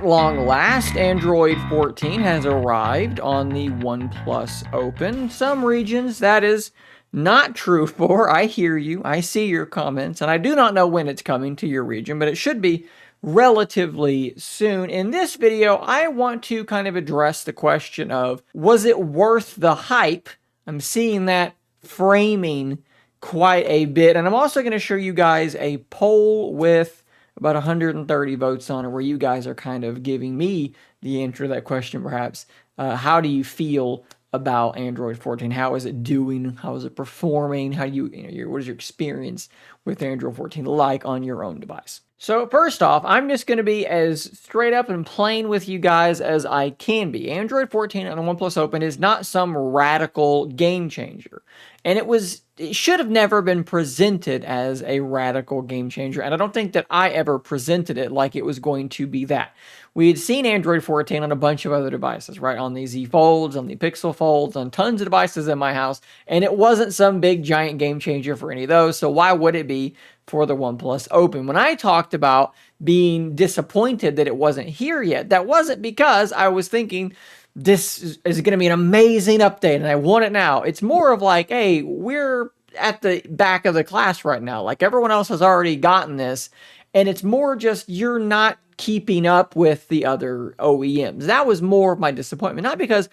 At long last, Android 14 has arrived on the OnePlus Open. Some regions that is not true for. I hear you. I see your comments, and I do not know when it's coming to your region, but it should be relatively soon. In this video, I want to kind of address the question of, was it worth the hype? I'm seeing that framing quite a bit, and I'm also going to show you guys a poll with about 130 votes on it, where you guys are kind of giving me the answer to that question, perhaps. How do you feel about Android 14? How is it doing? How is it performing? How do what is your experience with Android 14 like on your own device? So first off, I'm just going to be as straight up and plain with you guys as I can be. Android 14 on the OnePlus Open is not some radical game changer. And it should have never been presented as a radical game changer. And I don't think that I ever presented it like it was going to be that. We had seen Android 14 on a bunch of other devices, right? On the Z Folds, on the Pixel Folds, on tons of devices in my house. And it wasn't some big giant game changer for any of those. So why would it be for the OnePlus Open? When I talked about being disappointed that it wasn't here yet, that wasn't because I was thinking this is going to be an amazing update and I want it now. It's more of like, hey, we're at the back of the class right now. Like, everyone else has already gotten this, and it's more just you're not keeping up with the other OEMs. That was more of my disappointment, not because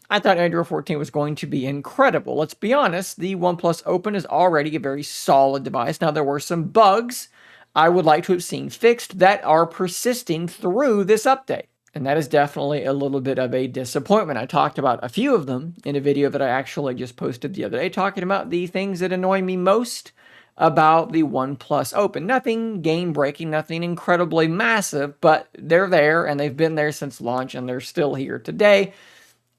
I thought Android 14 was going to be incredible. Let's be honest, the OnePlus Open is already a very solid device. Now, there were some bugs I would like to have seen fixed that are persisting through this update. And that is definitely a little bit of a disappointment. I talked about a few of them in a video that I actually just posted the other day, talking about the things that annoy me most about the OnePlus Open. Nothing game-breaking, nothing incredibly massive, but they're there, and they've been there since launch, and they're still here today.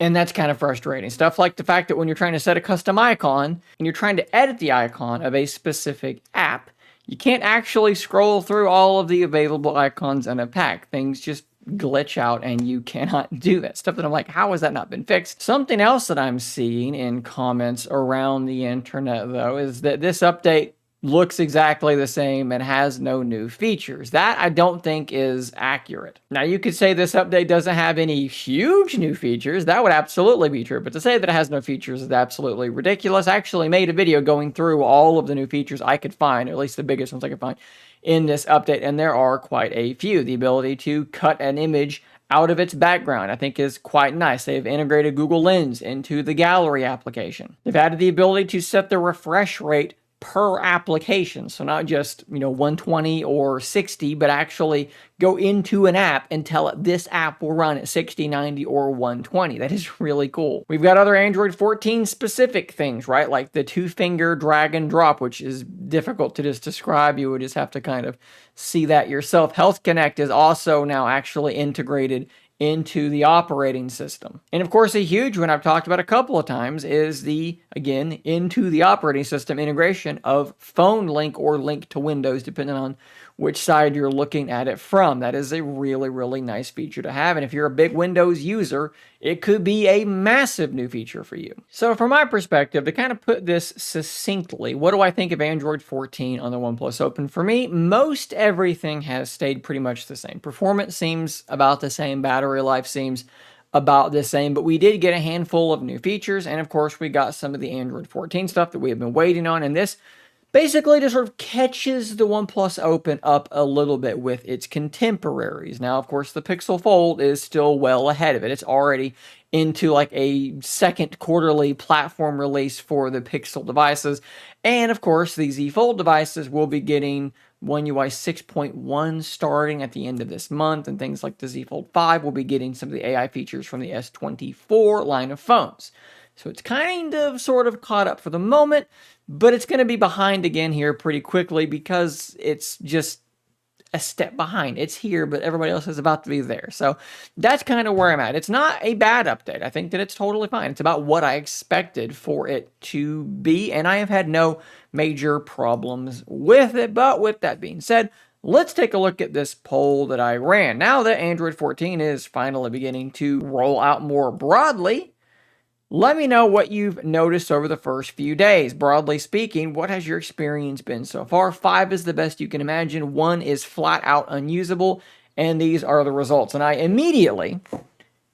And that's kind of frustrating. Stuff like the fact that when you're trying to set a custom icon, and you're trying to edit the icon of a specific app, you can't actually scroll through all of the available icons in a pack. Things just glitch out and you cannot do that. Stuff that I'm like, how has that not been fixed? Something else that I'm seeing in comments around the internet, though, is that this update looks exactly the same and has no new features. That I don't think is accurate. Now, you could say this update doesn't have any huge new features. That would absolutely be true. But to say that it has no features is absolutely ridiculous. I actually made a video going through all of the new features I could find, or at least the biggest ones I could find, in this update, and there are quite a few. The ability to cut an image out of its background, I think, is quite nice. They've integrated Google Lens into the gallery application. They've added the ability to set the refresh rate per application. So not just, 120 or 60, but actually go into an app and tell it this app will run at 60, 90, or 120. That is really cool. We've got other Android 14 specific things, right? Like the 2-finger drag and drop, which is difficult to just describe. You would just have to kind of see that yourself. Health Connect is also now actually integrated into the operating system. And of course, a huge one I've talked about a couple of times is the, again, into the operating system integration of Phone Link or Link to Windows, depending on which side you're looking at it from. That is a really, really nice feature to have. And if you're a big Windows user, it could be a massive new feature for you. So from my perspective, to kind of put this succinctly, what do I think of Android 14 on the OnePlus Open? For me, most everything has stayed pretty much the same. Performance seems about the same. Battery life seems about the same, but we did get a handful of new features. And of course, we got some of the Android 14 stuff that we have been waiting on. And this basically just sort of catches the OnePlus Open up a little bit with its contemporaries. Now, of course, the Pixel Fold is still well ahead of it. It's already into like a second quarterly platform release for the Pixel devices. And of course, the Z Fold devices will be getting One UI 6.1 starting at the end of this month, and things like the Z Fold 5 will be getting some of the AI features from the S24 line of phones. So it's kind of sort of caught up for the moment, but it's going to be behind again here pretty quickly because it's just a step behind. It's here, but everybody else is about to be there. So that's kind of where I'm at. It's not a bad update. I think that it's totally fine. It's about what I expected for it to be, and I have had no major problems with it. But with that being said, let's take a look at this poll that I ran. Now that Android 14 is finally beginning to roll out more broadly, let me know what you've noticed over the first few days. Broadly speaking, what has your experience been so far? 5 is the best you can imagine. 1 is flat out unusable. and these are the results. And I immediately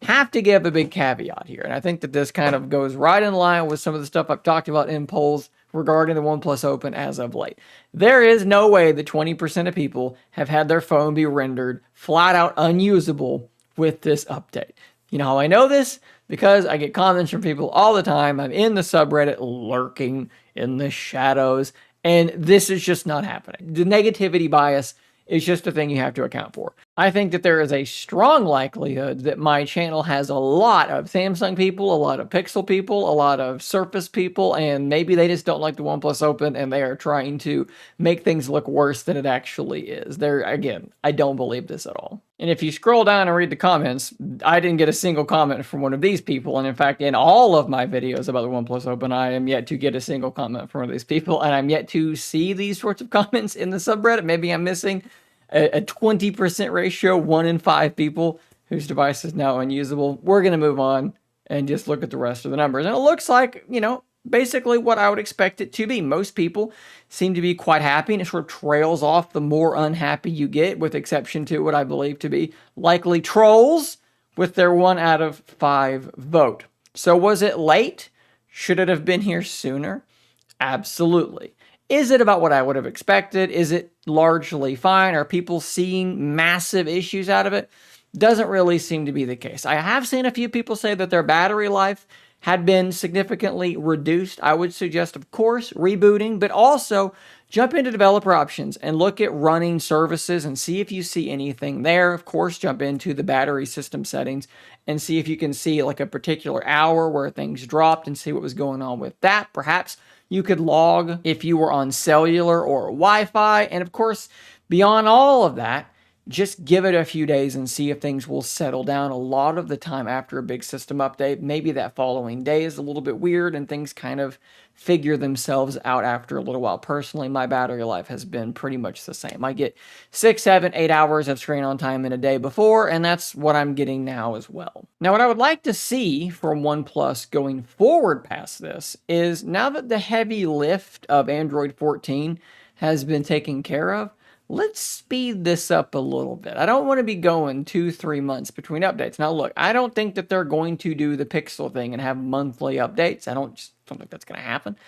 have to give a big caveat here, and I think that this kind of goes right in line with some of the stuff I've talked about in polls regarding the OnePlus Open as of late. There is no way that 20% of people have had their phone be rendered flat out unusable with this update. You know how I know this? Because I get comments from people all the time. I'm in the subreddit lurking in the shadows, and this is just not happening. The negativity bias is just a thing you have to account for. I think that there is a strong likelihood that my channel has a lot of Samsung people, a lot of Pixel people, a lot of Surface people, and maybe they just don't like the OnePlus Open and they are trying to make things look worse than it actually is. Again, I don't believe this at all. And if you scroll down and read the comments, I didn't get a single comment from one of these people. And in fact, in all of my videos about the OnePlus Open, I am yet to get a single comment from one of these people. And I'm yet to see these sorts of comments in the subreddit. Maybe I'm missing a 20% ratio, 1 in 5 people whose device is now unusable. We're going to move on and just look at the rest of the numbers. And it looks like, you know, basically what I would expect it to be. Most people seem to be quite happy, and it sort of trails off the more unhappy you get, with exception to what I believe to be likely trolls with their 1 out of 5 vote. So was it late? Should it have been here sooner? Absolutely. Is it about what I would have expected? Is it largely fine? Are people seeing massive issues out of it? Doesn't really seem to be the case. I have seen a few people say that their battery life had been significantly reduced. I would suggest, of course, rebooting, but also jump into developer options and look at running services and see if you see anything there. Of course, jump into the battery system settings and see if you can see like a particular hour where things dropped and see what was going on with that. Perhaps you could log if you were on cellular or Wi-Fi. And of course, beyond all of that, just give it a few days and see if things will settle down. A lot of the time after a big system update, maybe that following day is a little bit weird and things kind of figure themselves out after a little while. Personally, my battery life has been pretty much the same. I get 6, 7, 8 hours of screen on time in a day before, and that's what I'm getting now as well. Now, what I would like to see from OnePlus going forward past this is, now that the heavy lift of Android 14 has been taken care of, let's speed this up a little bit. I don't want to be going 2-3 months between updates. Now, look, I don't think that they're going to do the Pixel thing and have monthly updates. I don't think that's going to happen.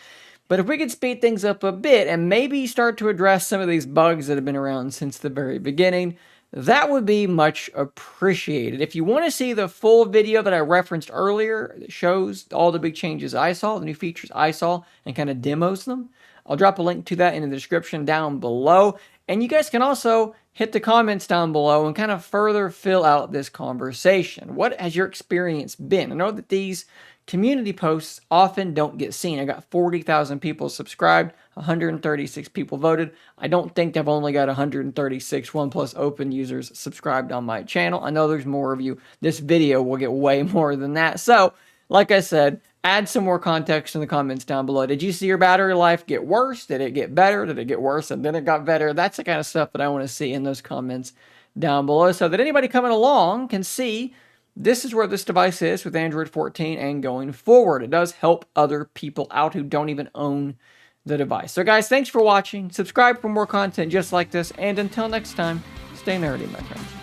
But if we could speed things up a bit and maybe start to address some of these bugs that have been around since the very beginning, that would be much appreciated. If you want to see the full video that I referenced earlier that shows all the big changes I saw, the new features I saw, and kind of demos them, I'll drop a link to that in the description down below. And you guys can also hit the comments down below and kind of further fill out this conversation. What has your experience been? I know that these community posts often don't get seen. I got 40,000 people subscribed, 136 people voted. I don't think I've only got 136 OnePlus Open users subscribed on my channel. I know there's more of you. This video will get way more than that. So, like I said, add some more context in the comments down below. Did you see your battery life get worse? Did it get better? Did it get worse and then it got better? That's the kind of stuff that I want to see in those comments down below, so that anybody coming along can see this is where this device is with Android 14 and going forward. It does help other people out who don't even own the device. So guys, thanks for watching. Subscribe for more content just like this. And until next time, stay nerdy, my friends.